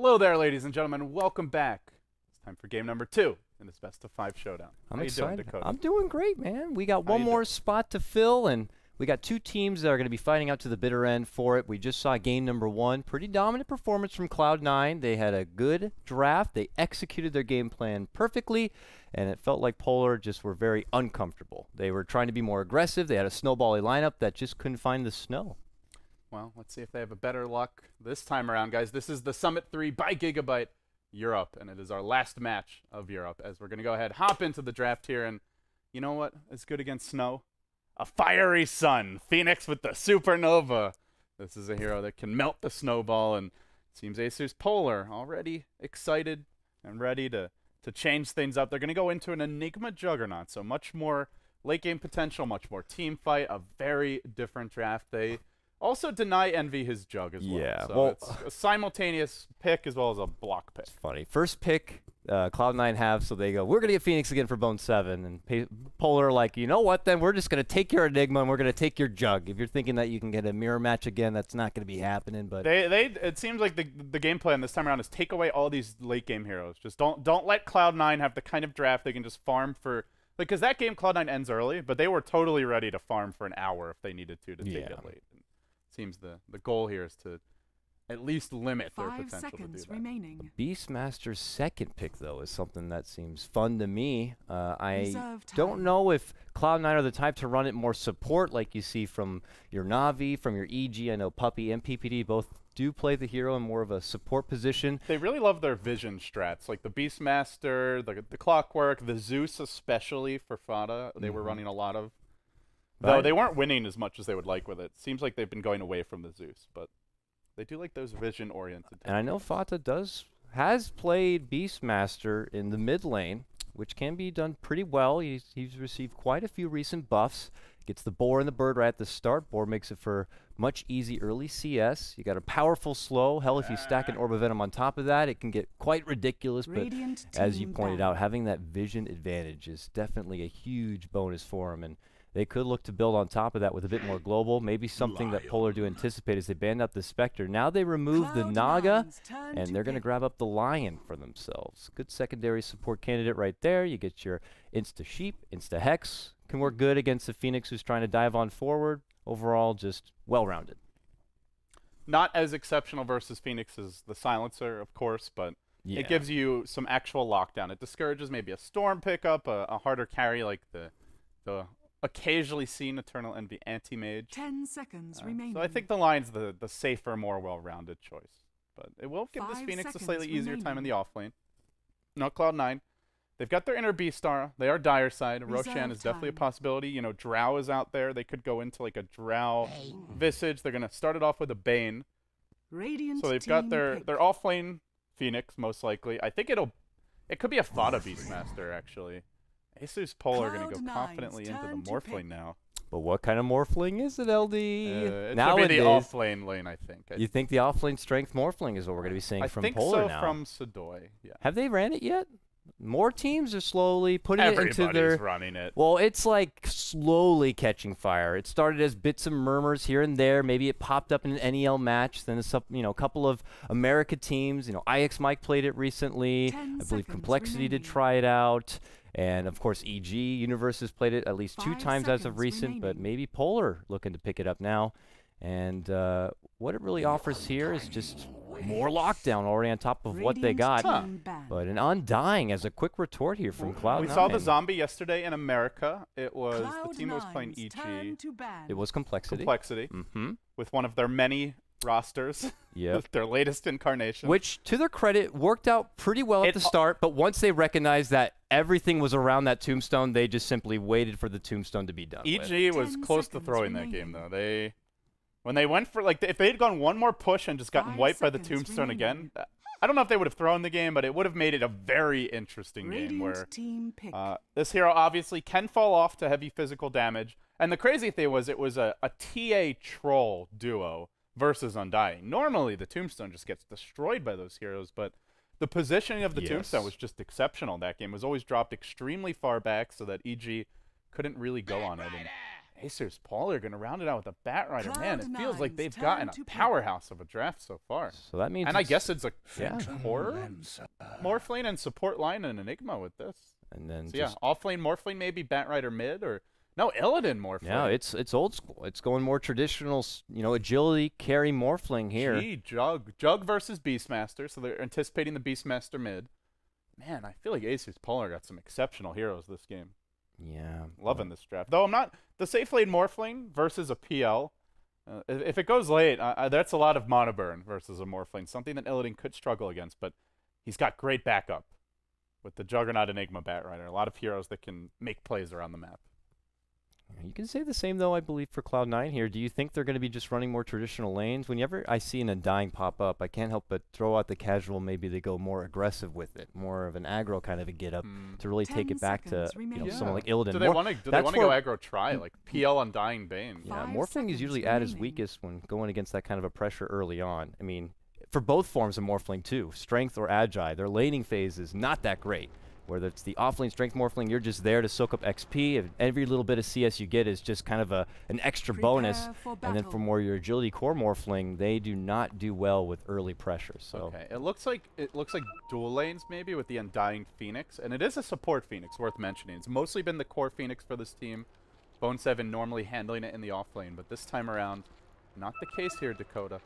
Hello there, ladies and gentlemen. Welcome back. It's time for game number 2 in this best of 5 showdown. I'm How excited. you doing, Dakota? I'm doing great, man. We got one you more doing? spot to fill, and we got two teams that are going to be fighting out to the bitter end for it. We just saw game number 1. Pretty dominant performance from Cloud9. They had a good draft. They executed their game plan perfectly, and it felt like Polar just were very uncomfortable. They were trying to be more aggressive. They had a snowbally lineup that just couldn't find the snow. Well, let's see if they have a better luck this time around, guys. This is the Summit 3 by Gigabyte Europe, and it is our last match of Europe, as we're going to go ahead, hop into the draft here, and you know what is good against snow? A fiery sun. Phoenix with the supernova. This is a hero that can melt the snowball, and it seems Asus.Polar already excited and ready to change things up. They're going to go into an Enigma Juggernaut, so much more late game potential, much more team fight, a very different draft. They also deny Envy his jug as well. Yeah, so well, it's a simultaneous pick as well as a block pick. It's funny. First pick, Cloud9 have, so they go, we're going to get Phoenix again for Bone 7. And Polar like, you know what, then we're just going to take your Enigma and we're going to take your jug. If you're thinking that you can get a mirror match again, that's not going to be happening. But it seems like the game plan this time around is take away all these late game heroes. Just don't let Cloud9 have the kind of draft they can just farm for. Because that game, Cloud9 ends early, but they were totally ready to farm for an hour if they needed to take it late. Seems the goal here is to at least limit their potential to do that. Remaining. Beastmaster's second pick, though, is something that seems fun to me. I don't know if Cloud9 are the type to run it more support like you see from your Na'Vi, from your EG. I know Puppy and PPD both do play the hero in more of a support position. They really love their vision strats, like the Beastmaster, the Clockwork, the Zeus especially for Fada. They were running a lot of. Though they weren't winning as much as they would like with it. Seems like they've been going away from the Zeus, but they do like those vision-oriented. And I know Fata has played Beastmaster in the mid lane, which can be done pretty well. He's received quite a few recent buffs. Gets the boar and the bird right at the start. Boar makes it for much easy early CS. You got a powerful slow. Hell, if you stack an Orb of Venom on top of that, it can get quite ridiculous. But as you pointed out, having that vision advantage is definitely a huge bonus for him. And they could look to build on top of that with a bit more global. Maybe something that Polar do anticipate is they banned out the Spectre. Now they remove the Naga, and they're going to grab up the Lion for themselves. Good secondary support candidate right there. You get your Insta-Sheep, Insta-Hex. Can work good against the Phoenix who's trying to dive on forward. Overall, just well-rounded. Not as exceptional versus Phoenix as the Silencer, of course, but it gives you some actual lockdown. It discourages maybe a Storm pickup, a harder carry like the occasionally seen Eternal Envy Anti-Mage. 10 seconds remaining. So I think the Lion's the safer, more well-rounded choice. But it will give this Phoenix a slightly easier time in the offlane. Not Cloud9. They've got their inner Beastar. They are dire side. Roshan is definitely a possibility. You know, Drow is out there. They could go into like a Drow Visage. They're going to start it off with a Bane. So they've got their offlane Phoenix, most likely. I think it could be a Fada Beastmaster, actually. Asus.Polar are going to go confidently into the Morphling now. But what kind of Morphling is it, LD? It should be the offlane lane, I think. You think the offlane strength Morphling is what we're going to be seeing from Polar now? I think so from Sadoy, yeah. Have they ran it yet? More teams are slowly putting it into their... Everybody's running it. Well, it's like slowly catching fire. It started as bits and murmurs here and there. Maybe it popped up in an NEL match. Then a couple of America teams. IX Mike played it recently. I believe Complexity did try it out. And, of course, EG Universe has played it at least 2 times as of recent, but maybe Polar looking to pick it up now. And what it really offers here is just more lockdown already on top of what they got. But an Undying as a quick retort here from Cloud9. We saw the zombie yesterday in America. It was the team that was playing EG. It was Complexity. With one of their many rosters. Their latest incarnation. Which, to their credit, worked out pretty well at the start, but once they recognized that everything was around that tombstone, they just simply waited for the tombstone to be done EG was close to throwing that game, though. When they went for, like, if they had gone one more push and just gotten wiped by the tombstone again, I don't know if they would have thrown the game, but it would have made it a very interesting game where this hero obviously can fall off to heavy physical damage. And the crazy thing was it was a TA troll duo versus Undying. Normally, the tombstone just gets destroyed by those heroes, but the positioning of the tombstone was just exceptional. That game was always dropped extremely far back so that EG couldn't really go on it. And Asus.Polar going to round it out with a Bat Rider. Man, it feels like they've gotten a pick. powerhouse of a draft so far. So that means And I guess it's a yeah. core Morphlane and support line and Enigma with this. And then So yeah, offlane Morphlane, maybe Bat Rider mid, or no, Illidan Morphlane. yeah, it's old school. It's going more traditional, agility carry Morphling here. Gee, Jug versus Beastmaster, so they're anticipating the Beastmaster mid. Man, I feel like Asus.Polar got some exceptional heroes this game. Yeah. Loving this draft. Though I'm not, the safe lane Morphling versus a PL, if it goes late, that's a lot of mono burn versus a Morphling, something that Illidan could struggle against, but he's got great backup with the Juggernaut Enigma Bat Rider. A lot of heroes that can make plays around the map. You can say the same, though, I believe, for Cloud9 here. Do you think they're going to be just running more traditional lanes? Whenever I see an Undying pop up, I can't help but throw out the casual. Maybe they go more aggressive with it, more of an aggro kind of a get-up to really take it back to someone like Illidan. Do they want to go aggro try, like PL Undying Bane? Yeah, Morphling is usually at his weakest when going against that kind of a pressure early on. I mean, for both forms of Morphling, too, Strength or Agi, their laning phase is not that great. Whether it's the offlane Strength Morphling, you're just there to soak up XP. Every little bit of CS you get is just kind of an extra bonus. And then for more your agility core Morphling, they do not do well with early pressure. So okay, it looks like dual lanes maybe with the Undying Phoenix, and it is a support Phoenix worth mentioning. It's mostly been the core Phoenix for this team. Bone 7 normally handling it in the offlane, but this time around, not the case here, Dakota.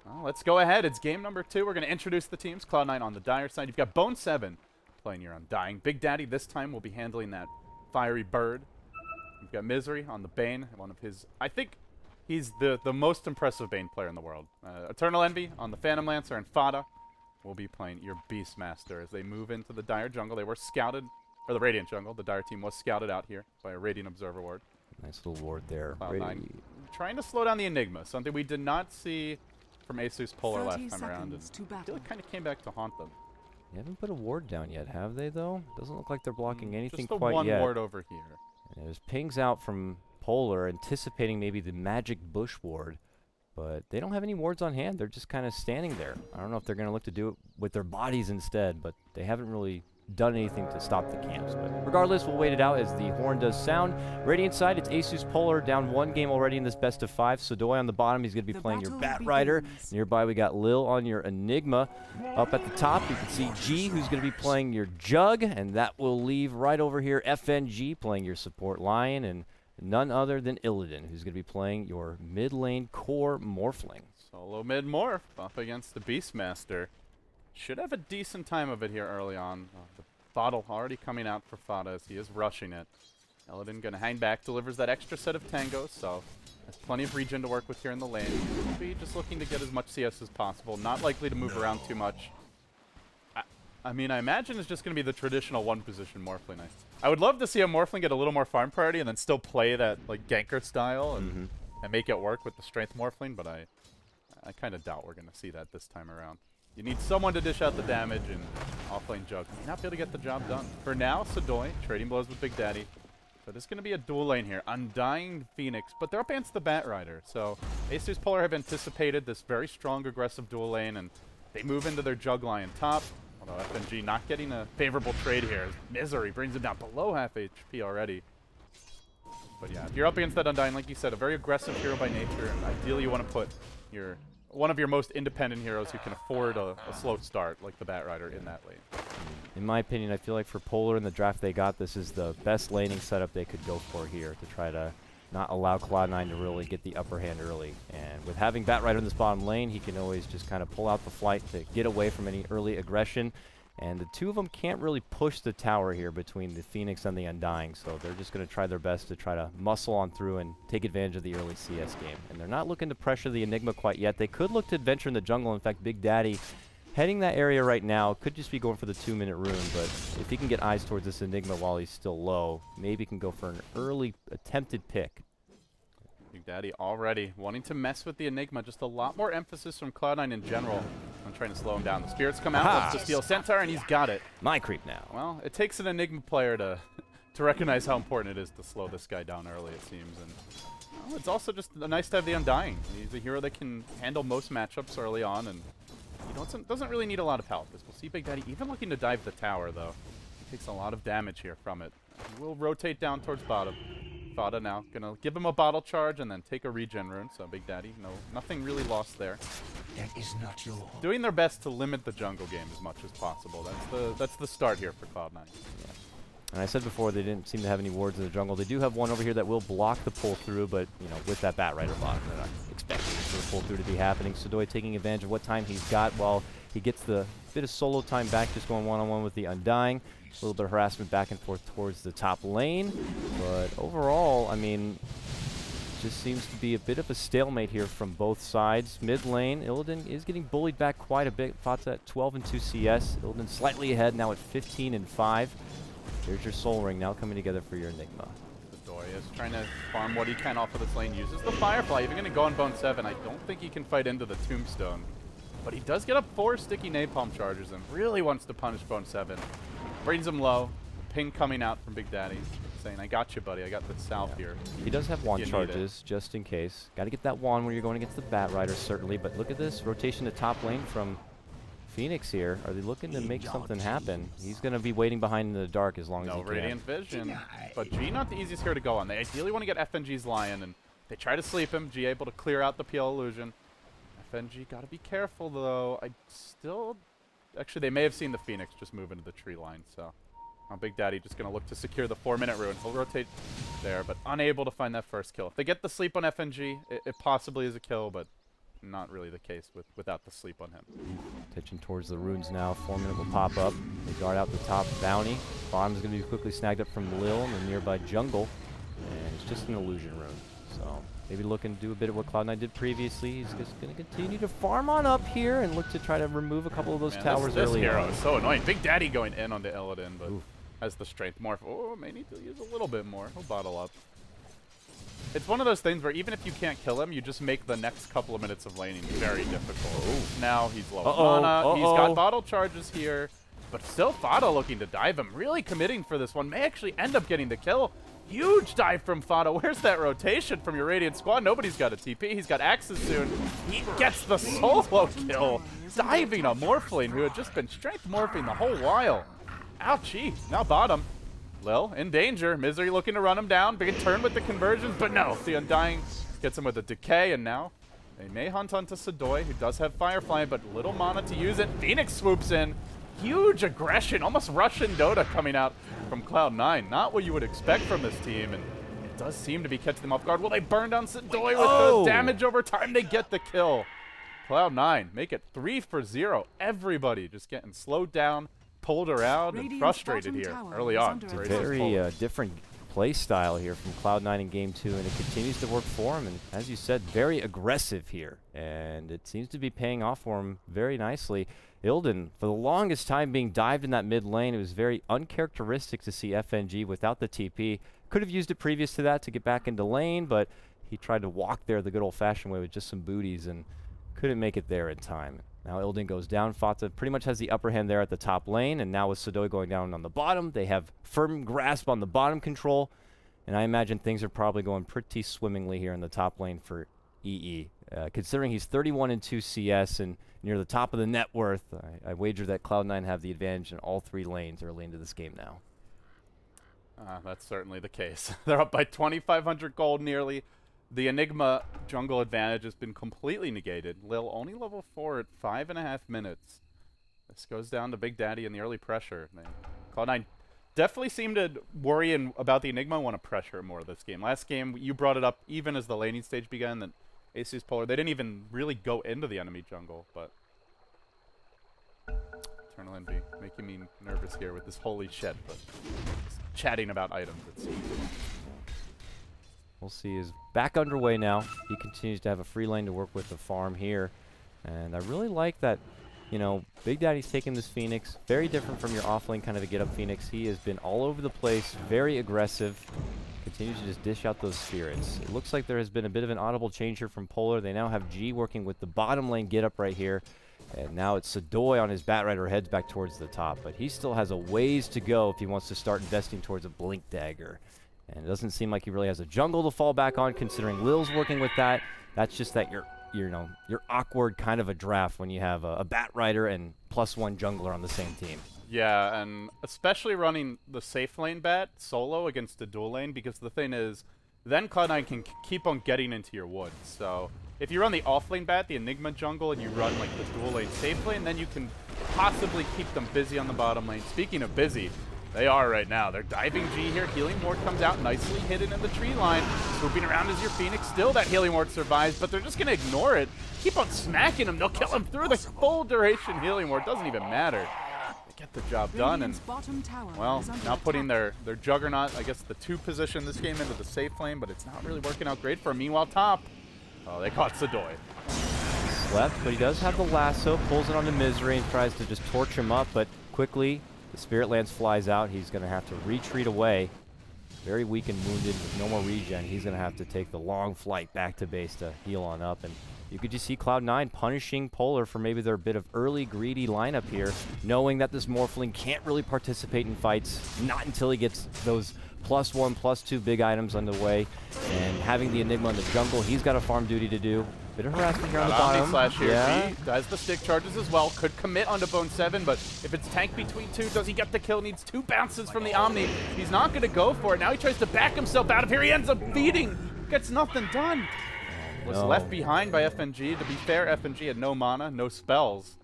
Well, let's go ahead. It's game number 2. We're going to introduce the teams. Cloud9 on the Dire side. You've got Bone 7. Playing your Undying. Big Daddy this time will be handling that fiery bird. You've got Misery on the Bane, one of his, I think he's the most impressive Bane player in the world. Eternal Envy on the Phantom Lancer, and Fada will be playing your Beastmaster as they move into the Dire jungle. They were scouted, or the Radiant jungle. The Dire team was scouted out here by a Radiant Observer ward. Nice little ward there. Cloud9 trying to slow down the Enigma, something we did not see from Asus.Polar last time around, and I feel it kind of came back to haunt them. They haven't put a ward down yet, have they, though? Doesn't look like they're blocking anything just the quite one yet. ward over here. And there's pings out from Polar, anticipating maybe the magic bush ward, but they don't have any wards on hand. They're just kind of standing there. I don't know if they're going to look to do it with their bodies instead, but they haven't really done anything to stop the camps. But regardless, we'll wait it out as the horn does sound. Radiant side, it's Asus.Polar down 1 game already in this best of 5. Sodoy on the bottom, he's going to be playing your Bat Rider. Nearby, we got Lil on your Enigma. Up at the top, you can see G, who's going to be playing your Jug, and that will leave right over here FNG playing your support Lion, and none other than Illidan, who's going to be playing your mid lane core Morphling. Solo mid morph up against the Beastmaster. Should have a decent time of it here early on. The bottle already coming out for Fada as he is rushing it. Illidan going to hang back, delivers that extra set of tangos, so has plenty of regen to work with here in the lane. Will be just looking to get as much CS as possible. Not likely to move around too much. I mean, I imagine it's just going to be the traditional one-position Morphling. I would love to see a Morphling get a little more farm priority and then still play that like ganker style and make it work with the Strength Morphling, but I kind of doubt we're going to see that this time around. You need someone to dish out the damage, and offlane Jug may not be able to get the job done. For now, Sodoy trading blows with Big Daddy. So there's going to be a dual lane here. Undying Phoenix, but they're up against the Bat Rider. So Asus.Polar have anticipated this very strong, aggressive dual lane, and they move into their Jug Lion top. Although FNG not getting a favorable trade here. Misery brings him down below half HP already. But yeah, if you're up against that Undying, like you said, a very aggressive hero by nature, and ideally you want to put your one of your most independent heroes who can afford a slow start, like the Bat Rider, in that lane. In my opinion, I feel like for Polar in the draft they got, this is the best laning setup they could go for here to try to not allow Cloud9 to really get the upper hand early. And with having Bat Rider in this bottom lane, he can always just kind of pull out the flight to get away from any early aggression. And the two of them can't really push the tower here between the Phoenix and the Undying, so they're just going to try their best to try to muscle on through and take advantage of the early CS game. And they're not looking to pressure the Enigma quite yet. They could look to adventure in the jungle. In fact, Big Daddy heading that area right now could just be going for the 2-minute rune, but if he can get eyes towards this Enigma while he's still low, maybe he can go for an early attempted pick. Big Daddy already wanting to mess with the Enigma. Just a lot more emphasis from Cloud9 in general on trying to slow him down. The Spirits come out, wants to steal Centaur, and he's got it. My creep now. Well, it takes an Enigma player to recognize how important it is to slow this guy down early, it seems. And well, it's also just nice to have the Undying. He's a hero that can handle most matchups early on, and he doesn't really need a lot of help. As we'll see Big Daddy even looking to dive the tower, though. He takes a lot of damage here from it. He will rotate down towards bottom. Fada now gonna give him a bottle charge and then take a regen rune. So Big Daddy, nothing really lost there. That is not your. Doing their best to limit the jungle game as much as possible. That's the start here for Cloud9. Yeah. And I said before they didn't seem to have any wards in the jungle. They do have one over here that will block the pull through, but with that Bat Rider bot, they're not expecting the pull through to be happening. Sodoi taking advantage of what time he's got while he gets the bit of solo time back, just going one-on-one with the Undying. A little bit of harassment back and forth towards the top lane, but overall, I mean, just seems to be a bit of a stalemate here from both sides. Mid lane, Illidan is getting bullied back quite a bit. Fatsa at 12 and 2 CS. Illidan slightly ahead, now at 15 and 5. There's your Soul Ring now coming together for your Enigma. Sodoi is trying to farm what he can off of this lane. Uses the Firefly, even going to go on Bone 7. I don't think he can fight into the Tombstone. But he does get up 4 sticky Napalm charges and really wants to punish Bone 7. Brings him low. Ping coming out from Big Daddy, saying, I got you, buddy. I got the salve here. He does have wand charges, just in case. Got to get that wand when you're going against the Bat Rider, certainly. But look at this rotation to top lane from Phoenix here. Are they looking to make something happen? He's going to be waiting behind in the dark as long as he can. No Radiant Vision. But G not the easiest here to go on. They ideally want to get FNG's Lion, and they try to sleep him. G able to clear out the PL illusion. FNG got to be careful, though. I still... Actually, they may have seen the Phoenix just move into the tree line, so... Big Daddy just going to look to secure the 4-minute rune. He'll rotate there, but unable to find that first kill. If they get the sleep on FNG, it possibly is a kill, but not really the case without the sleep on him. Pitching towards the runes now. 4-minute will pop up. They guard out the top bounty. Farm is going to be quickly snagged up from Lil in the nearby jungle, and it's just an illusion rune. So maybe looking to do a bit of what Cloud9 did previously. He's just going to continue to farm on up here and look to try to remove a couple of those towers early This hero on. is so annoying. Big Daddy going in on the Illidan, but... Oof. Has the strength more. Oh, may need to use a little bit more. He'll bottle up. It's one of those things where even if you can't kill him, you just make the next couple of minutes of laning very difficult. Ooh. Now he's low mana. He's got bottle charges here, but still Fada looking to dive him. Really committing for this one. May actually end up getting the kill. Huge dive from Fada. Where's that rotation from your Radiant squad? Nobody's got a TP. He's got Axes soon. He gets the solo kill. Diving a Morphling who had just been strength morphing the whole while. Ouchie. Now bottom. Lil in danger. Misery looking to run him down. Big turn with the conversions, but no. The Undying gets him with a decay, and now they may hunt onto Sodoi, who does have Firefly, but little mana to use it. Phoenix swoops in. Huge aggression. Almost Russian Dota coming out from Cloud9. Not what you would expect from this team, and it does seem to be catching them off guard. Will they burn down Sodoi with the damage over time? They get the kill. Cloud9 make it 3-0. Everybody just getting slowed down, pulled around, and frustrated here early on. It's a very different play style here from Cloud9 in Game 2, and it continues to work for him. And as you said, very aggressive here, and it seems to be paying off for him very nicely. Illidan, for the longest time being dived in that mid lane, it was very uncharacteristic to see FNG without the TP. Could have used it previous to that to get back into lane, but he tried to walk there the good old-fashioned way with just some booties and couldn't make it there in time. Now Illidan goes down. Fatsa pretty much has the upper hand there at the top lane, and now with Sodoi going down on the bottom, they have firm grasp on the bottom control, and I imagine things are probably going pretty swimmingly here in the top lane for EE. Considering he's 31 and 2 CS and near the top of the net worth, I wager that Cloud9 have the advantage in all 3 lanes early into this game now. That's certainly the case. They're up by 2,500 gold nearly. The Enigma jungle advantage has been completely negated. Lil only level 4 at 5.5 minutes. This goes down to Big Daddy and the early pressure. Cloud9 definitely seemed to worry about the Enigma, want to pressure more this game. Last game, you brought it up even as the laning stage began, that Asus.Polar, they didn't even really go into the enemy jungle, but Eternal Envy making me nervous here with this holy shit, but chatting about items, it seems. We'll see. Is back underway now. He continues to have a free lane to work with the farm here. And I really like that, Big Daddy's taking this Phoenix. Very different from your off-lane kind of a get-up Phoenix. He has been all over the place, very aggressive. Continues to just dish out those spirits. It looks like there has been a bit of an audible change here from Polar. They now have G working with the bottom lane get-up right here. And now it's Sodoi on his Bat Rider, heads back towards the top. But he still has a ways to go if he wants to start investing towards a Blink Dagger. And it doesn't seem like he really has a jungle to fall back on, considering Lil's working with that. That's just that you're awkward kind of a draft when you have a Bat Rider and +1 jungler on the same team. Yeah, and especially running the safe lane Bat solo against a dual lane, because the thing is, then Cloud9 can keep on getting into your woods. So if you run the off-lane bat, the Enigma jungle, and you run like the dual lane safe lane, then you can possibly keep them busy on the bottom lane. Speaking of busy, they are right now. They're diving G here. Healing Ward comes out nicely hidden in the tree line. Swooping around as your Phoenix. Still that Healing Ward survives, but they're just going to ignore it. Keep on smacking him. They'll kill him through the full duration Healing Ward. Doesn't even matter. They get the job done, and well, now putting their Juggernaut, I guess the 2 position this game into the safe lane, but it's not really working out great for him. Meanwhile, top, oh, they caught Sadoy. Left, but he does have the lasso, pulls it onto Misery and tries to just torch him up, but quickly the Spirit Lance flies out. He's going to have to retreat away. Very weak and wounded with no more regen. He's going to have to take the long flight back to base to heal on up. And you could just see Cloud9 punishing Polar for maybe their bit of early greedy lineup here, knowing that this Morphling can't really participate in fights, not until he gets those +1, +2 big items underway. And having the Enigma in the jungle, he's got a farm duty to do. Bit of harassment here on the bottom. Slash here. Yeah. He has the stick charges as well. Could commit onto Bone 7, but if it's tank between 2, does he get the kill? Needs 2 bounces from the Omni. He's not going to go for it. Now he tries to back himself out of here. He ends up feeding. Gets nothing done. Was left behind by FNG. To be fair, FNG had no mana, no spells.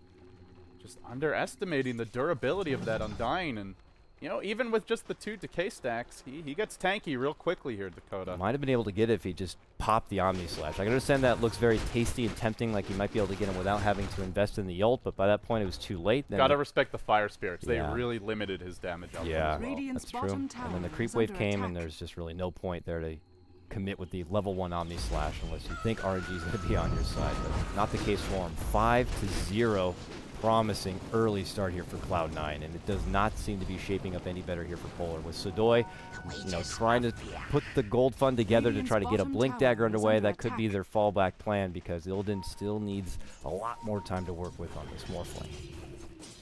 Just underestimating the durability of that Undying. And, you know, even with just the 2 decay stacks, he gets tanky real quickly here, Dakota. Might have been able to get it if he just popped the Omni Slash. I can understand that looks very tasty and tempting, like he might be able to get him without having to invest in the ult, but by that point it was too late. Then gotta respect the Fire Spirits. They really limited his damage output as well. That's true. And then the creep wave came, and there's just really no point there to commit with the level 1 Omni Slash unless you think RNG is going to be on your side, but not the case for him. 5-0. Promising early start here for Cloud9, and it does not seem to be shaping up any better here for Polar. With Sadoy, you know, trying to put the gold fund together to try to get a Blink Dagger underway. That could be their fallback plan because Illidan still needs a lot more time to work with on this Morphling.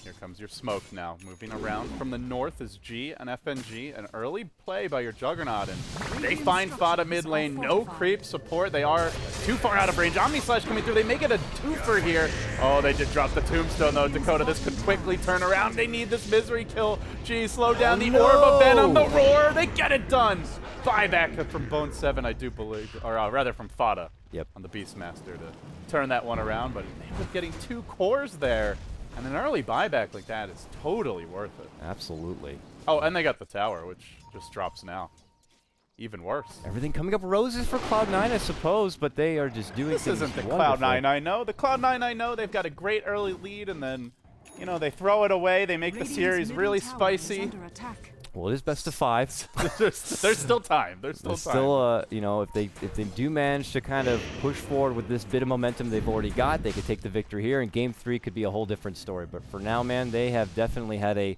Here comes your smoke now. Moving around from the north is G and FNG. An early play by your Juggernaut, and they find Fada mid lane. No creep support. They are too far out of range. Omni Slash coming through. They make it a 2-fer here. Oh, they did drop the Tombstone though. Dakota, this could quickly turn around. They need this Misery kill. G, slow down the Orb of Venom. The Roar. They get it done. Buyback from Bone 7, I do believe. Or rather from Fada. Yep. On the Beastmaster to turn that one around. But they were getting 2 cores there. And an early buyback like that is totally worth it. Absolutely. Oh, and they got the tower, which just drops now. Even worse. Everything coming up roses for Cloud9, I suppose, but they are just doing this things isn't the wonderful. Cloud9 I know. The Cloud9 I know, they've got a great early lead, and then, you know, they throw it away. They make the series really spicy. Well, it is best of 5. there's still time. There's still time. Still, you know, if they do manage to kind of push forward with this bit of momentum they've already got, they could take the victory here, and Game 3 could be a whole different story. But for now, man, they have definitely had a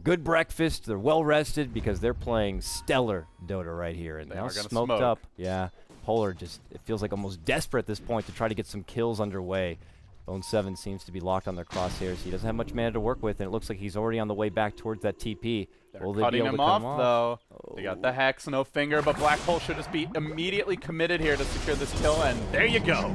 good breakfast. They're well rested because they're playing stellar Dota right here, and now smoked up. Yeah, Polar just, it feels like almost desperate at this point to try to get some kills underway. Bone 7 seems to be locked on their crosshairs. He doesn't have much mana to work with, and it looks like he's already on the way back towards that TP. They're cutting him off, though. Oh. They got the Hex, no finger, but Black Hole should just be immediately committed here to secure this kill, and there you go.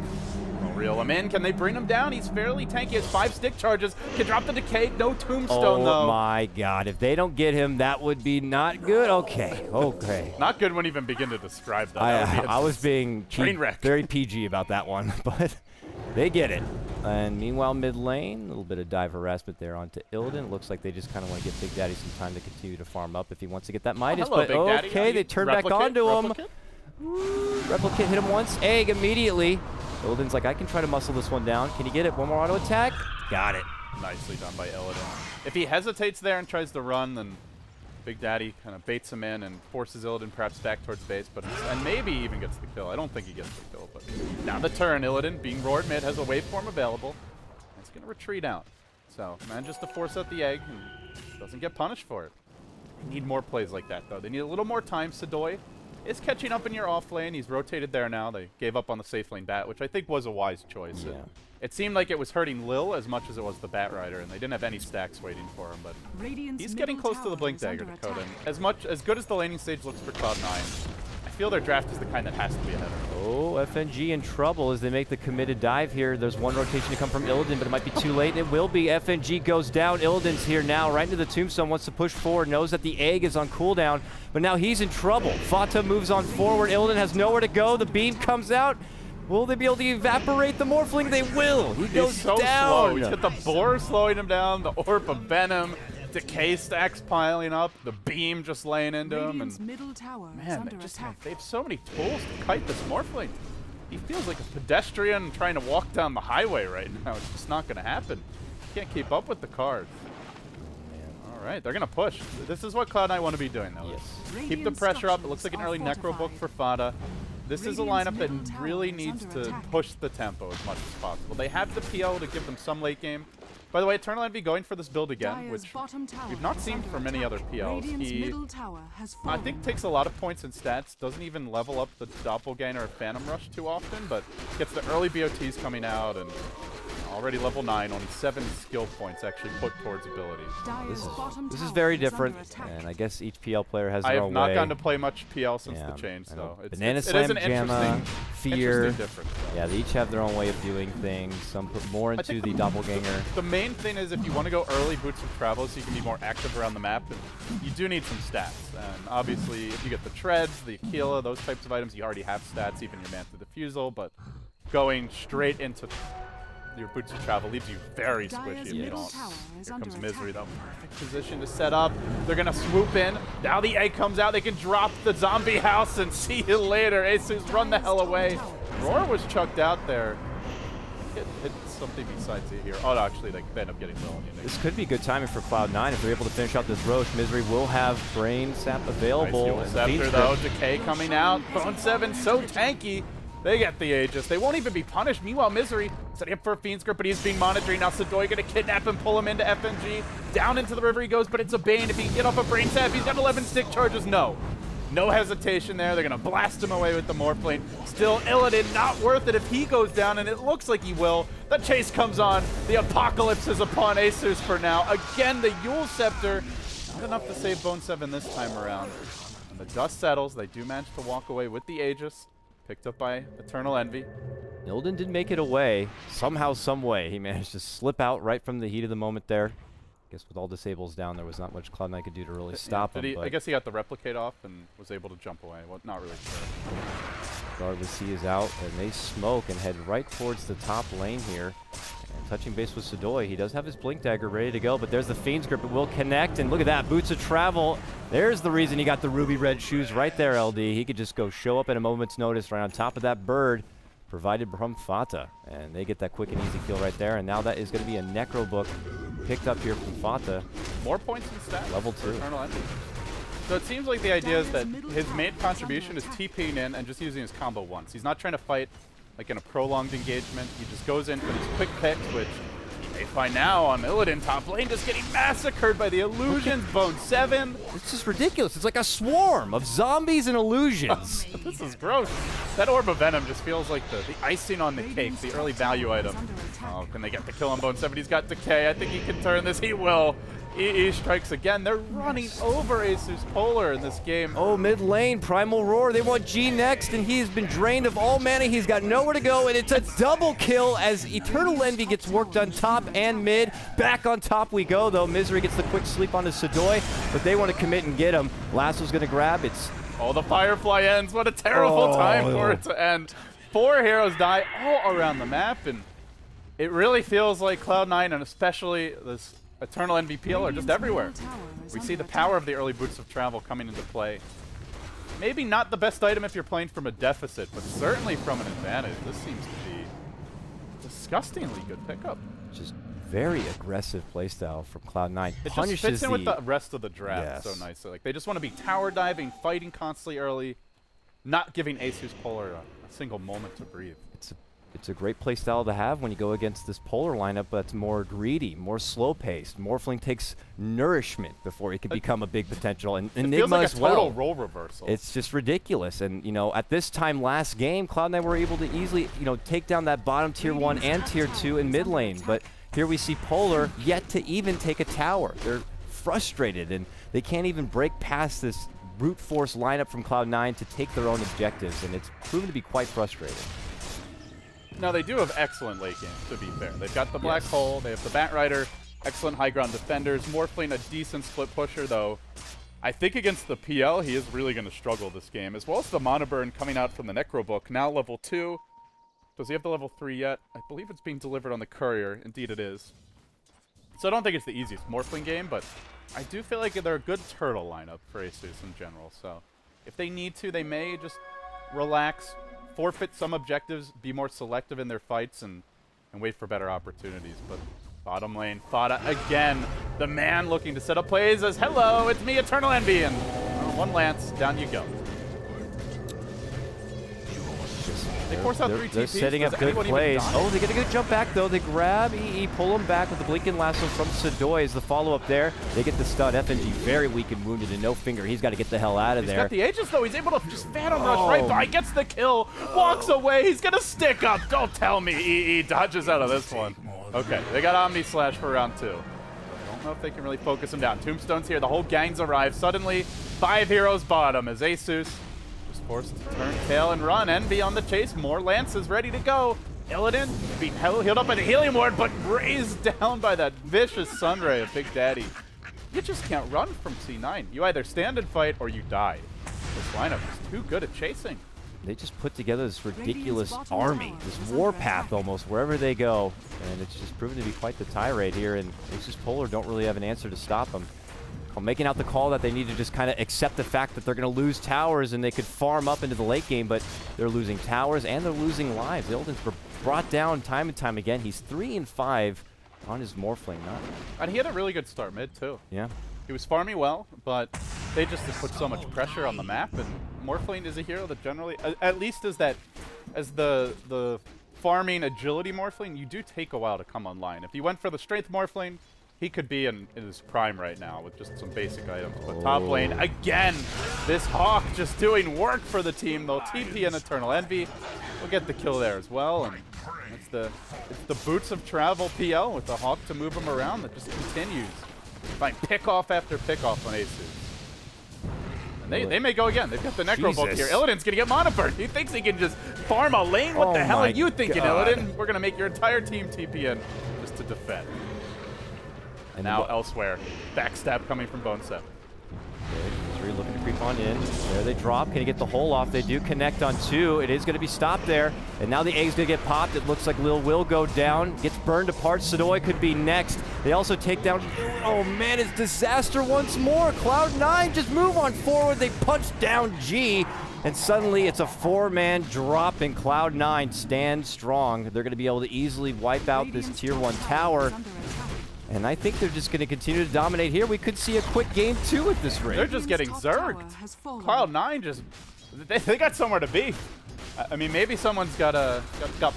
They'll reel him in. Can they bring him down? He's fairly tanky. He has 5 stick charges. Can drop the Decay. No Tombstone, though. Oh, my God. If they don't get him, that would be not good. Okay. Okay. Not good when even begin to describe that. I was being train wreck. Very PG about that one, but they get it. And meanwhile, mid lane, a little bit of dive harassment there onto Illidan. Looks like they just kind of want to give Big Daddy some time to continue to farm up if he wants to get that Midas. Hello, but Big Daddy. okay, they turn back onto him. Replicate hit him once. Egg immediately. Illidan's like, I can try to muscle this one down. Can he get it? One more auto attack. Got it. Nicely done by Illidan. If he hesitates there and tries to run, then Big Daddy kind of baits him in and forces Illidan perhaps back towards base, and maybe even gets the kill. I don't think he gets the kill, but now the turn, Illidan being roared mid has a waveform available. It's going to retreat out. So manages to force out the egg and doesn't get punished for it. They need more plays like that, though. They need a little more time. Sadoy is catching up in your off lane. He's rotated there now. They gave up on the safe lane bat, which I think was a wise choice. Yeah. It seemed like it was hurting Lil as much as it was the Bat Rider, and they didn't have any stacks waiting for him, but he's getting close to the Blink Dagger, Dakota. And as good as the laning stage looks for Cloud9, I feel their draft is the kind that has to be ahead. Oh, FNG in trouble as they make the committed dive here. There's one rotation to come from Illidan, but it might be too late. It will be. FNG goes down. Illidan's here now, right into the tombstone, wants to push forward, knows that the egg is on cooldown, but now he's in trouble. Fata moves on forward. Illidan has nowhere to go. The beam comes out. Will they be able to evaporate the Morphling? They will. He goes so down. Slow. He's got the boar slowing him down, the orb of venom, decay stacks piling up, the beam just laying into him, and middle tower man, they have so many tools to kite this Morphling. He feels like a pedestrian trying to walk down the highway right now. It's just not going to happen. Can't keep up with the cards. All right, they're going to push. This is what Cloud9 want to be doing, though. Yes. Keep the pressure up. It looks like an early Necro book for Fada. This is a lineup that really needs to push the tempo as much as possible. They have the PL to give them some late game. By the way, Eternal Envy going for this build again, which we've not seen from many other PLs. He, I think, takes a lot of points and stats, doesn't even level up the Doppelganger or Phantom Rush too often, but gets the early BOTs coming out, and already level 9, only 7 skill points actually put towards abilities. This is very different, and I guess each PL player has their own way. I have not gotten to play much PL since the change, so Banana Slam, Jamma, Fear. Yeah, they each have their own way of doing things. Some put more into the Doppelganger. The main thing is if you want to go early Boots of Travel so you can be more active around the map, you do need some stats. And obviously, if you get the Treads, the Aquila, those types of items, you already have stats, even your Manta Diffusal, but going straight into your Boots of Travel leaves you very squishy if you don't. Here comes Misery, though. Perfect position to set up. They're going to swoop in. Now the egg comes out. They can drop the zombie house and see you later. Asus, run the hell away. Roar was chucked out there. Hit something besides it here. Oh, no, actually, they end up getting low. This could be good timing for Cloud9 if they're able to finish out this Roche. Misery will have Brain Sap available. Nice Scepter, though. Decay coming out. Bone 7 so tanky. They get the Aegis. They won't even be punished. Meanwhile, Misery setting up for a Fiend's Grip, but he's being monitored. Now Sadoy going to kidnap him, pull him into FNG. Down into the river he goes, but it's a Bane. If he can get off a Brain Sap, he's got 11 stick charges. No. No hesitation there. They're going to blast him away with the Morphling. Still, Illidan, not worth it if he goes down, and it looks like he will. The chase comes on. The apocalypse is upon Asus for now. Again, the Yule Scepter. Not enough to save Bone 7 this time around. And the dust settles. They do manage to walk away with the Aegis. Picked up by Eternal Envy. Illidan did make it away. Somehow, some way, he managed to slip out right from the heat of the moment there. Guess with all disables down, there was not much Cloud9 could do to really stop him. I guess he got the Replicate off and was able to jump away. Well, not really sure. Regardless, he is out, and they smoke and head right towards the top lane here. And touching base with Sadoy, he does have his Blink Dagger ready to go, but there's the Fiend's Grip. It will connect, and look at that, Boots of Travel. There's the reason he got the ruby red shoes right there, LD. He could just go show up at a moment's notice right on top of that bird, provided from Fata. And they get that quick and easy kill right there, and now that is going to be a Necro Book picked up here from Fata. More points in stats. Level 2. So it seems like the idea is that his main contribution is TPing in and just using his combo once. He's not trying to fight like in a prolonged engagement. He just goes in for these quick picks, which you may find now on Illidan top lane, just getting massacred by the illusions. Bone 7. It's just ridiculous. It's like a swarm of zombies and illusions. This is gross. That Orb of Venom just feels like the icing on the cake, the early value item. Oh, can they get the kill on Bone 7? He's got Decay. I think he can turn this. He will. EE strikes again. They're running over Asus.Polar in this game. Oh, mid lane, Primal Roar. They want G next, and he has been drained of all mana. He's got nowhere to go, and it's a double kill as Eternal Envy gets work done top and mid. Back on top we go, though. Misery gets the quick sleep onto Sadoy, but they want to commit and get him. Lasso's going to grab. It's... Oh, the Firefly ends. What a terrible time for it to end. 4 heroes die all around the map, and it really feels like Cloud9, and especially this Eternal Envy PL are just everywhere. We see the power of the early Boots of Travel coming into play. Maybe not the best item if you're playing from a deficit, but certainly from an advantage. This seems to be a disgustingly good pickup. Just very aggressive playstyle from Cloud9. It just fits in with the rest of the draft so nicely. Like, they just want to be tower diving, fighting constantly early, not giving Asus.Polar a single moment to breathe. It's a great playstyle to have when you go against this Polar lineup that's more greedy, more slow-paced. Morphling takes nourishment before he can become a big potential. And Enigma like as well. It feels like a total role reversal. It's just ridiculous. And, you know, at this time last game, Cloud9 were able to easily, you know, take down that bottom tier 1 and tier 2 in mid lane. But here we see Polar yet to even take a tower. They're frustrated, and they can't even break past this brute force lineup from Cloud9 to take their own objectives, and it's proven to be quite frustrating. Now, they do have excellent late game, to be fair. They've got the Black Hole, they have the Bat Rider, excellent high ground defenders. Morphling, a decent split pusher, though. I think against the PL, he is really going to struggle this game, as well as the Mana Burn coming out from the Necro Book, now level 2. Does he have the level 3 yet? I believe it's being delivered on the Courier. Indeed it is. So I don't think it's the easiest Morphling game, but I do feel like they're a good turtle lineup for Asus in general. So if they need to, they may just relax, forfeit some objectives, be more selective in their fights, and wait for better opportunities. But bottom lane, Fada again, the man looking to set up plays as, hello, it's me, Eternal Envy, and one lance, down you go. They force out 3 TPs. They're setting up good plays. Oh, they get a good jump back, though. They grab EE, pull him back with the Blinking Lasso from Sadoy as the follow-up there. They get the stun. FNG very weak and wounded and no finger. He's got to get the hell out of there. He's got the Aegis, though. He's able to just Phantom Rush right by, gets the kill, walks away. He's going to stick up. Don't tell me EE dodges out of this one. Okay, they got Omni Slash for round 2. I don't know if they can really focus him down. Tombstone's here. The whole gang's arrived. Suddenly, 5 heroes bottom as Asus forced to turn tail and run. Envy on the chase. More lances ready to go. Illidan being healed up by the healing ward, but raised down by that vicious Sunray of Big Daddy. You just can't run from C9. You either stand and fight or you die. This lineup is too good at chasing. They just put together this ridiculous army, this warpath almost, wherever they go. And it's just proven to be quite the tirade here, and Asus.Polar don't really have an answer to stop them. Making out the call that they need to just kind of accept the fact that they're going to lose towers and they could farm up into the late game, but they're losing towers and they're losing lives. Illidan's brought down time and time again. He's 3 and 5 on his Morphling. And he had a really good start mid, too. Yeah. He was farming well, but they just put so much pressure on the map, and Morphling is a hero that generally, at least as the farming agility Morphling, you do take a while to come online. If you went for the strength Morphling, he could be in his prime right now with just some basic items. But top lane, again, this Hawk just doing work for the team. They'll TP and Eternal Envy. We'll get the kill there as well. And it's the boots of travel PL with the Hawk to move him around that just continues. Find pick-off after pick-off on Asus. And they may go again. They've got the Necro Bolt here. Illidan's going to get Mana Burn. He thinks he can just farm a lane. What the hell are you thinking, Illidan? We're going to make your entire team TP in just to defend. And now elsewhere, backstab coming from Bone 7. Three looking to creep on in. There they drop. Can he get the hole off? They do connect on 2. It is going to be stopped there. And now the egg's going to get popped. It looks like Lil will go down. Gets burned apart. Sadoy could be next. They also take down... Oh, man, it's disaster once more. Cloud9 just move on forward. They punch down G. And suddenly it's a 4-man drop, and Cloud9 stands strong. They're going to be able to easily wipe out this Tier 1 tower. And I think they're just going to continue to dominate here. We could see a quick game 2 at this rate. They're just getting zerged. Cloud9 just... They got somewhere to be. I mean, maybe someone's got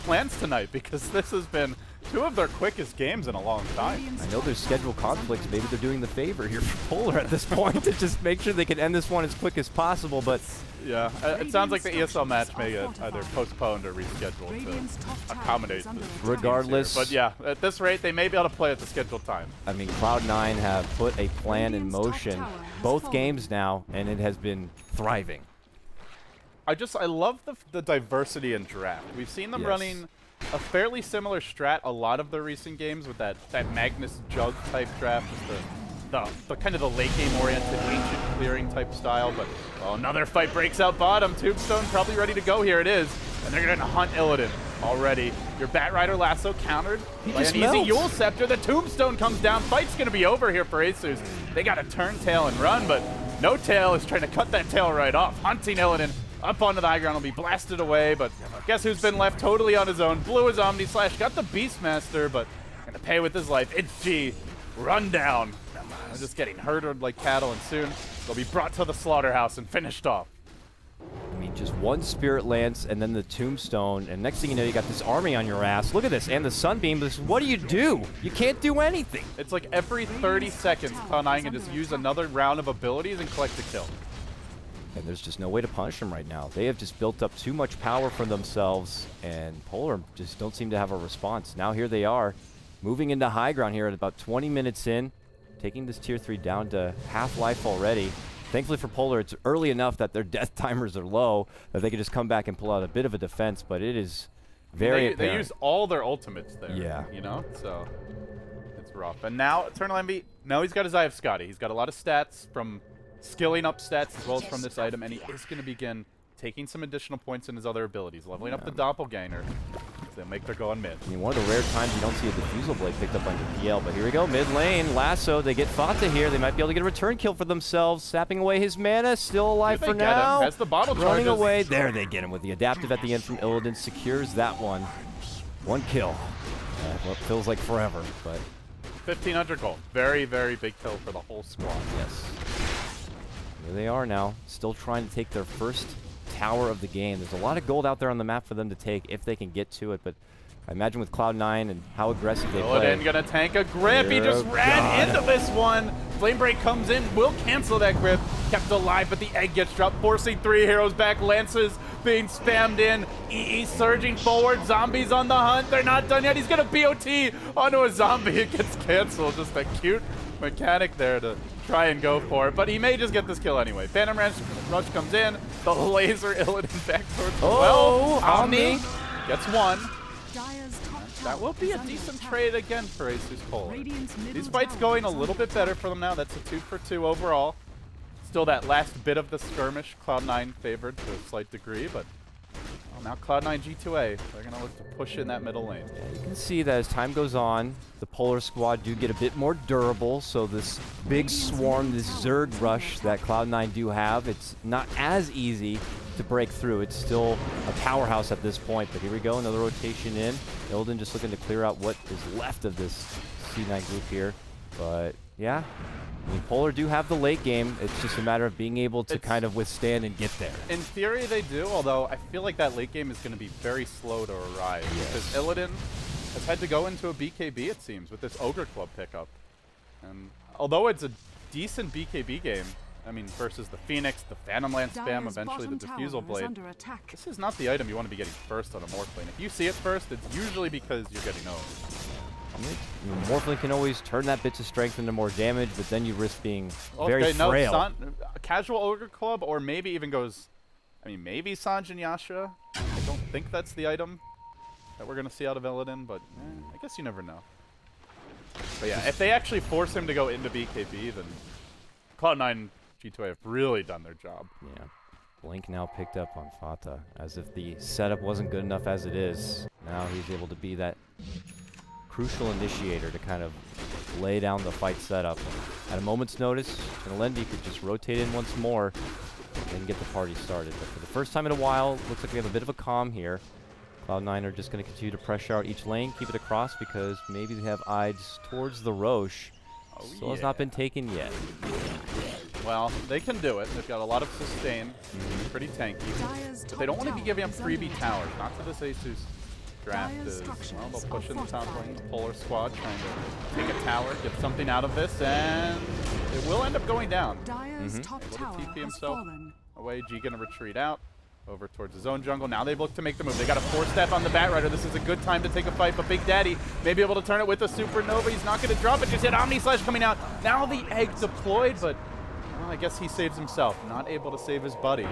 plans tonight, because this has been 2 of their quickest games in a long time. I know there's schedule conflicts. Maybe they're doing the favor here for Polar at this point to just make sure they can end this one as quick as possible, but... Yeah, it sounds like the ESL match may get either postponed or rescheduled to accommodate this. Regardless. But yeah, at this rate, they may be able to play at the scheduled time. I mean, Cloud9 have put a plan in motion both games now, and it has been thriving. I love the diversity in draft. We've seen them running a fairly similar strat a lot of their recent games with that Magnus Jug type draft, just the kind of the late game oriented ancient clearing type style. But another fight breaks out bottom. Tombstone probably ready to go. Here it is, and they're going to hunt Illidan already. Your Bat Rider lasso countered by an easy Yule Scepter. The Tombstone comes down. Fight's going to be over here for Asus. They got to turn tail and run, but no tail is trying to cut that tail right off. Hunting Illidan up onto the high ground, will be blasted away, but guess who's been left totally on his own? Blew his Omni Slash, got the Beastmaster, but gonna pay with his life. It's G. Run down. They're just getting herded like cattle, and soon they'll be brought to the slaughterhouse and finished off. I mean, just one Spirit Lance and then the Tombstone, and next thing you know, you got this army on your ass. Look at this, and the Sunbeam. What do? You can't do anything. It's like every 30 seconds, Cloud9 can just use another round of abilities and collect a kill. And there's just no way to punish them right now. They have just built up too much power for themselves, and Polar just don't seem to have a response. Now here they are, moving into high ground here at about 20 minutes in, taking this Tier 3 down to half life already. Thankfully for Polar, it's early enough that their death timers are low, that they can just come back and pull out a bit of a defense, but it is very apparent. They use all their ultimates there, yeah. you know? So it's rough. And now, Eternal Envy, now he's got his Eye of Scotty. He's got a lot of stats from skilling up stats as well as from this item, and he is going to begin taking some additional points in his other abilities, leveling up the Doppelganger. They'll make their go on mid. I mean, one of the rare times you don't see a Diffusal Blade picked up on your PL, but here we go, mid lane, Lasso, they get Fata here, they might be able to get a return kill for themselves, sapping away his mana, still alive for now. Has the bottle running charges. away, there they get him with the adaptive at the end from Illidan, secures that one. One kill. What feels like forever, but 1,500 gold. Very, very big kill for the whole squad. yes. Here they are now, still trying to take their first tower of the game. There's a lot of gold out there on the map for them to take if they can get to it, but I imagine with Cloud9 and how aggressive they play. Illidan gonna tank a grip. He just ran into this one. Flame Break comes in, will cancel that grip. Kept alive, but the egg gets dropped, forcing 3 heroes back. Lances being spammed in. EE surging forward. Zombies on the hunt. They're not done yet. He's gonna BOT onto a zombie. It gets canceled. Just a cute mechanic there to try and go for it, but he may just get this kill anyway. Phantom Rush comes in, the laser Illidan back towards the well. Omni gets one. That will be a decent trade again for Asus.Polar. These fights going a little bit better for them now. That's a 2-for-2 overall. Still that last bit of the skirmish, Cloud9 favored to a slight degree, but now Cloud9 G2A, they're going to look to push in that middle lane. Yeah, you can see that as time goes on, the Polar squad do get a bit more durable, so this big swarm, this Zerg rush that Cloud9 do have, it's not as easy to break through. It's still a powerhouse at this point, but here we go, another rotation in. Illidan just looking to clear out what is left of this C9 group here, but yeah. I mean, Polar do have the late game. It's just a matter of being able to kind of withstand and get there. In theory, they do, although I feel like that late game is going to be very slow to arrive. Yes. Because Illidan has had to go into a BKB, it seems, with this Ogre Club pickup. And although it's a decent BKB game, I mean, versus the Phoenix, the Phantom Lance spam, eventually the Diffusal Blade, this is not the item you want to be getting first on a Morphlane. If you see it first, it's usually because you're getting owned. Morphling can always turn that bits of strength into more damage, but then you risk being very frail. No, a casual Ogre Club, or maybe even goes, I mean, maybe Sanj and Yasha. I don't think that's the item that we're going to see out of Illidan, but I guess you never know. But yeah, if they actually force him to go into BKB, then Cloud9 G2A have really done their job. Yeah. Blink now picked up on Fata, as if the setup wasn't good enough as it is. Now he's able to be that crucial initiator to kind of lay down the fight setup. At a moment's notice, Lendy could just rotate in once more and get the party started. But for the first time in a while, looks like we have a bit of a calm here. Cloud9 are just going to continue to pressure out each lane, keep it across, because maybe they have eyes towards the Roche. Still has not been taken yet. Well, they can do it. They've got a lot of sustain, pretty tanky. But they don't want to be giving up freebie towers, not to this Asus draft is, well, they'll push in the top lane. The Polar squad trying to take a tower, get something out of this, and it will end up going down. Able to TP himself away. G gonna retreat out over towards his own jungle. Now they look to make the move. They got a 4-step on the Batrider. This is a good time to take a fight, but Big Daddy may be able to turn it with a Supernova. He's not gonna drop it. Just hit Omni Slash coming out. Now the egg deployed, but well, I guess he saves himself. Not able to save his buddy.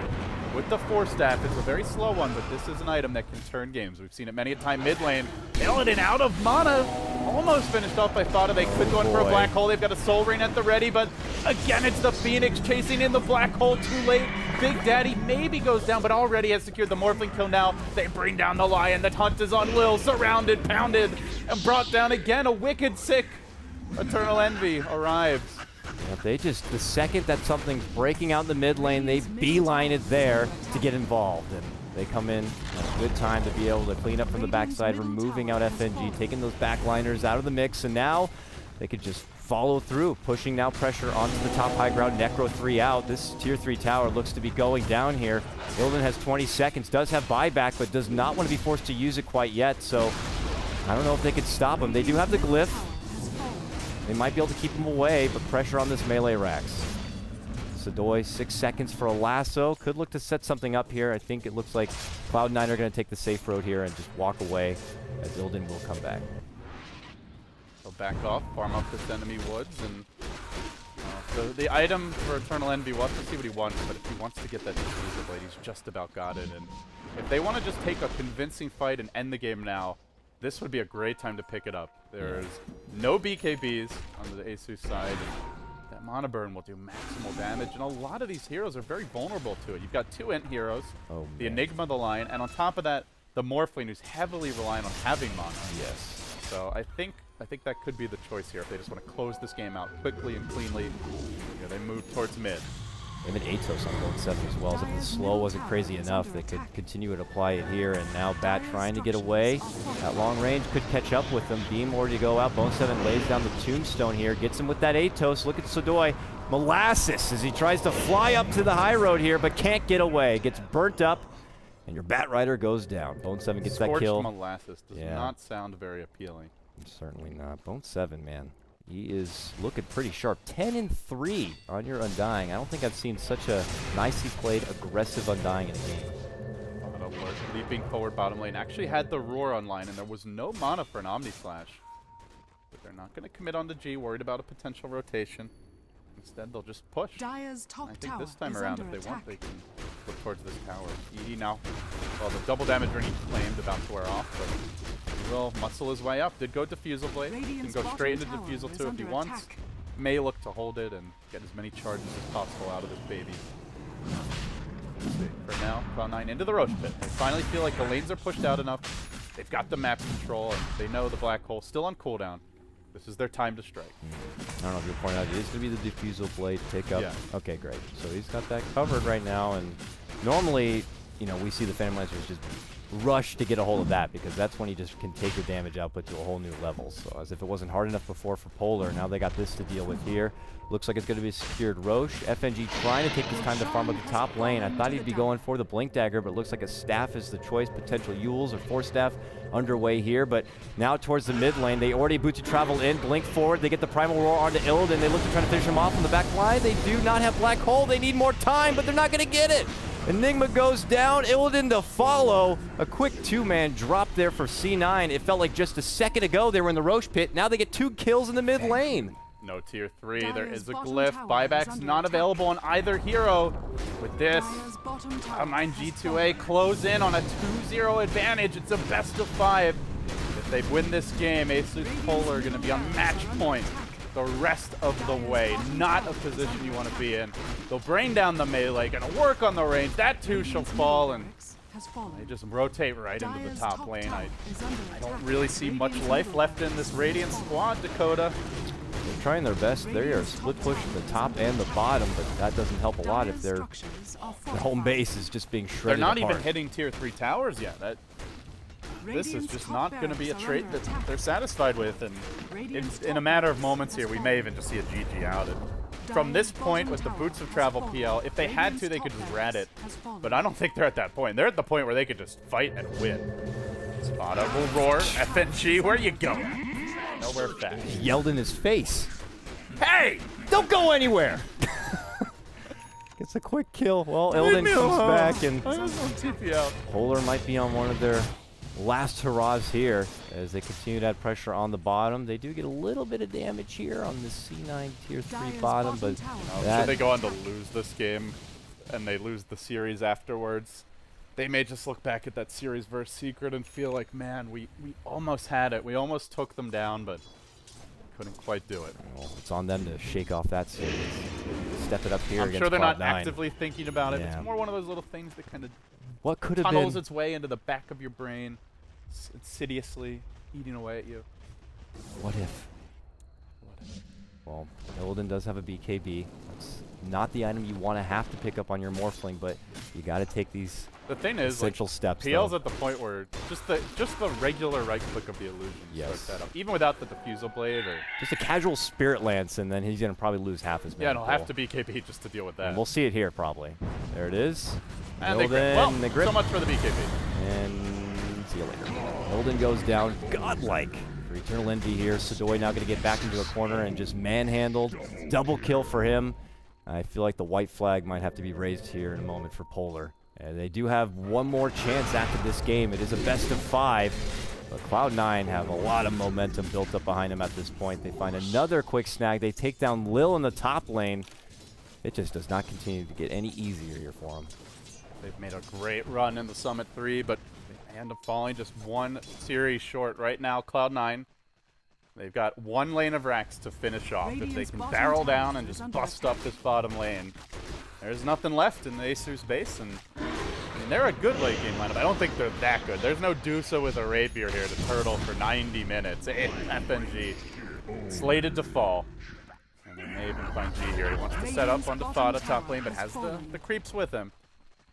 With the 4-staff, it's a very slow one, but this is an item that can turn games. We've seen it many a time mid lane. Illidan out of mana. Almost finished off by Fata. They could go in for a black hole. They've got a Soul Ring at the ready, but again, it's the Phoenix chasing in the black hole too late. Big Daddy maybe goes down, but already has secured the Morphling kill now. They bring down the Lion. The hunt is on Lil. Surrounded, pounded, and brought down again. A wicked sick Eternal Envy arrives. Well, they just, the second that something's breaking out in the mid lane, they beeline it there to get involved. And they come in at a good time to be able to clean up from the backside, removing out FNG, taking those backliners out of the mix, and now they could just follow through, pushing now pressure onto the top high ground. Necro 3 out. This tier 3 tower looks to be going down here. Illidan has 20 seconds, does have buyback, but does not want to be forced to use it quite yet, so I don't know if they could stop him. They do have the glyph. They might be able to keep him away, but pressure on this melee Rax. Sadoy, 6 seconds for a lasso. Could look to set something up here. I think it looks like Cloud9 are going to take the safe road here and just walk away, as Illidan will come back. So back off, farm up this enemy woods, and So the item for Eternal Envy, we'll have to see what he wants, but if he wants to get that Diffusal Blade, he's just about got it. And if they want to just take a convincing fight and end the game now, this would be a great time to pick it up. There's no BKBs on the Asus side. And that Mana Burn will do maximal damage, and a lot of these heroes are very vulnerable to it. You've got 2 Int heroes, the Enigma, the Lion, and on top of that, the Morphling, who's heavily reliant on having mana. Yes. So I think that could be the choice here if they just want to close this game out quickly and cleanly. Yeah, they move towards mid. They have an Atos on Bone 7 as well, so if the slow wasn't crazy enough, they could continue to apply it here, and now Bat trying to get away. At long range could catch up with them. Beam already to go out. Bone 7 lays down the Tombstone here, gets him with that Atos. Look at Sodoy. Molasses as he tries to fly up to the high road here, but can't get away. Gets burnt up, and your Bat Rider goes down. Bone 7 gets that kill. Scorched Molasses does not sound very appealing. Certainly not. Bone 7, man. He is looking pretty sharp. 10-3 on your Undying. I don't think I've seen such a nicely played, aggressive Undying in a game. Alert, leaping forward bottom lane. Actually had the Roar online, and there was no mana for an Omni Slash. But they're not going to commit on the G, worried about a potential rotation. Instead, they'll just push. Dire's top I think this time around, if they want, they can look towards this tower. ED now, well, the double damage ring he claimed about to wear off, but he will muscle his way up. Did go Diffusal Blade. Can go straight into Diffusal 2 if he wants. May look to hold it and get as many charges as possible out of this baby. Let's see. For now, Cloud9 into the Roche Pit. They finally feel like the lanes are pushed out enough. They've got the map control, and they know the Black Hole still on cooldown. This is their time to strike. I don't know if you'll point out, it is going to be the Diffusal Blade pick up. Yeah. Okay, great. So he's got that covered right now, and normally, you know, we see the Phantom Lancers just rush to get a hold of that, because that's when he just can take the damage output to a whole new level. So as if it wasn't hard enough before for Polar, now they got this to deal with here. Looks like it's going to be secured Roche. FNG trying to take this time to farm up the top lane. I thought he'd be going for the Blink Dagger, but it looks like a Staff is the choice. Potential Yules or Force Staff underway here, but now towards the mid lane, they already booted travel in, blink forward, they get the Primal Roar onto Ild, and they look to try to finish him off on the back line. They do not have Black Hole, they need more time, but they're not going to get it. Enigma goes down, Illidan to follow. A quick 2-man drop there for C9. It felt like just a second ago they were in the Roche Pit. Now they get 2 kills in the mid lane. No tier 3, there is a glyph. Buybacks not available on either hero. With this, Cloud9 G2A close in on a 2-0 advantage. It's a best of 5. If they win this game, Asus.Polar are going to be on match point the rest of the way. Not a position you want to be in. They'll bring down the melee, going to work on the range. That too shall fall, and they just rotate right into the top lane. I don't really see much life left in this Radiant squad, Dakota. They're trying their best. They are split pushing the top and the bottom, but that doesn't help a lot if their home base is just being shredded They're not apart. even hitting tier 3 towers yet. This is just not going to be a trait that they're satisfied with, and in a matter of moments here, we may even just see a GG out. And from this point, with the Boots of Travel PL, if they had to, they could just rat it. But I don't think they're at that point. They're at the point where they could just fight and win. Spada will roar. FNG, where you going? Nowhere fast. He yelled in his face. Hey! Don't go anywhere! Gets a quick kill. Well, Illidan comes back, and I just want TP out. Polar might be on one of their last hurrahs here as they continue to add pressure on the bottom. They do get a little bit of damage here on the C9 tier 3 bottom, but should they go on to lose this game and they lose the series afterwards, they may just look back at that series versus Secret and feel like, man, we almost had it. We almost took them down, but couldn't quite do it. Well, it's on them to shake off that series. Step it up here against I'm sure they're not Cloud9. Actively thinking about it. Yeah. It's more one of those little things that kind of what could have tunnels been its way into the back of your brain, insidiously eating away at you. What if? Well, Illidan does have a BKB. That's not the item you want to have to pick up on your Morphling, but you got to take these the thing is, essential steps. PL's though. at the point where just the regular right click of the illusion starts that up, even without the Diffusal Blade or just a casual Spirit Lance, and then he's gonna probably lose half his mana. Yeah, and he'll have to BKB just to deal with that. And we'll see it here probably. There it is. And they grip. Well, they grip. So much for the BKB. And see you later. Illidan goes down, godlike. For Eternal Envy here, Sodoy now gonna get back into a corner and just manhandled. Double kill for him. I feel like the white flag might have to be raised here in a moment for Polar. And they do have one more chance after this game. It is a best of 5. But Cloud9 have a lot of momentum built up behind them at this point. They find another quick snag. They take down Lil in the top lane. It just does not continue to get any easier here for them. They've made a great run in the Summit 3, but they end up falling just one series short right now. Cloud9, they've got one lane of racks to finish off. If they can barrel down and just bust up this bottom lane, there's nothing left in the Asus base, and I mean, they're a good late game lineup. I don't think they're that good. There's no Dusa with a Rapier here to turtle for 90 minutes. FNG slated to fall. And they may even find G here. He wants to set up on Defada top lane, but has the creeps with him.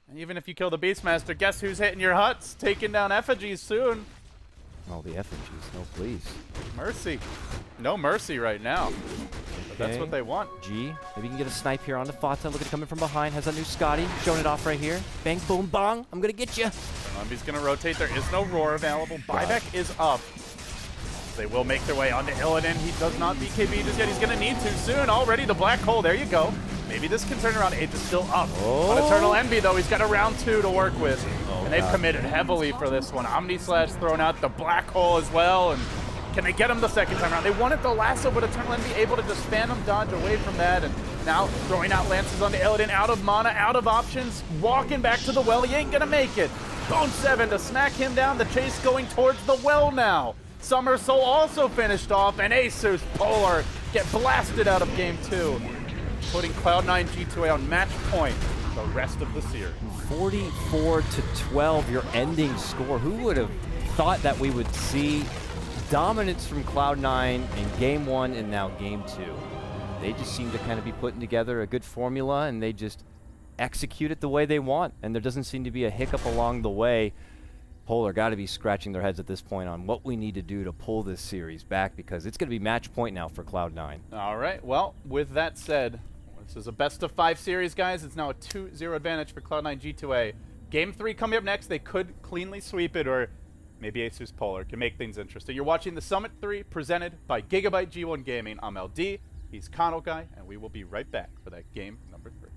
And even if you kill the Beastmaster, guess who's hitting your huts? Taking down effigies soon. Oh, the effigies. No, please. Mercy. No mercy right now. But that's what they want. G, maybe you can get a snipe here on the Fata. Look at it coming from behind. Has a new Scotty. Showing it off right here. Bang, boom, bong. I'm going to get you. Lumby's going to rotate. There is no roar available. Buyback is up. They will make their way onto Illidan. He does not BKB just yet. He's going to need to soon. Already the black hole. There you go. Maybe this can turn around. Age is still up. On Eternal Envy, though, he's got a round 2 to work with. And they've committed heavily for this one. Omni Slash thrown out, the black hole as well. And can they get him the second time around? They wanted the lasso, but Eternal Envy able to just phantom dodge away from that. And now throwing out lances onto Illidan. Out of mana, out of options. Walking back to the well. He ain't going to make it. Bone 7 to smack him down. The chase going towards the well now. Summer Soul also finished off, and Asus.Polar get blasted out of game 2, putting Cloud9 G2A on match point the rest of the series. 44-12, your ending score. Who would have thought that we would see dominance from Cloud9 in game 1 and now game 2? They just seem to kind of be putting together a good formula, and they just execute it the way they want, and there doesn't seem to be a hiccup along the way. Polar got to be scratching their heads at this point on what we need to do to pull this series back, because it's going to be match point now for Cloud9. All right, well, with that said, this is a best-of-5 series, guys. It's now a 2-0 advantage for Cloud9 G2A. Game 3 coming up next. They could cleanly sweep it, or maybe Asus.Polar can make things interesting. You're watching the Summit 3 presented by Gigabyte G1 Gaming. I'm LD, he's KOTLGuy, and we will be right back for that game number 3.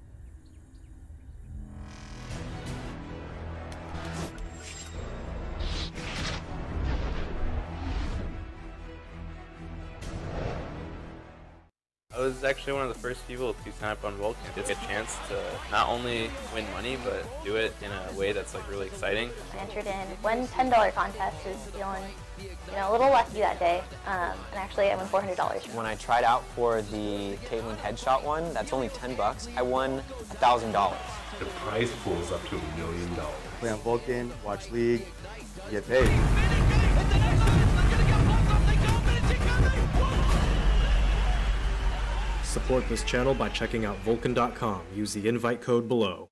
I was actually one of the first people to sign up on Vulcan. It's a chance to not only win money, but do it in a way that's like really exciting. I entered in one $10 contest, was feeling a little lucky that day, and actually I won $400. When I tried out for the Caitlyn headshot one, that's only $10. I won $1,000. The prize pool is up to $1 million. Play on Vulcan, watch League, get paid. Support this channel by checking out Vulcan.com. Use the invite code below.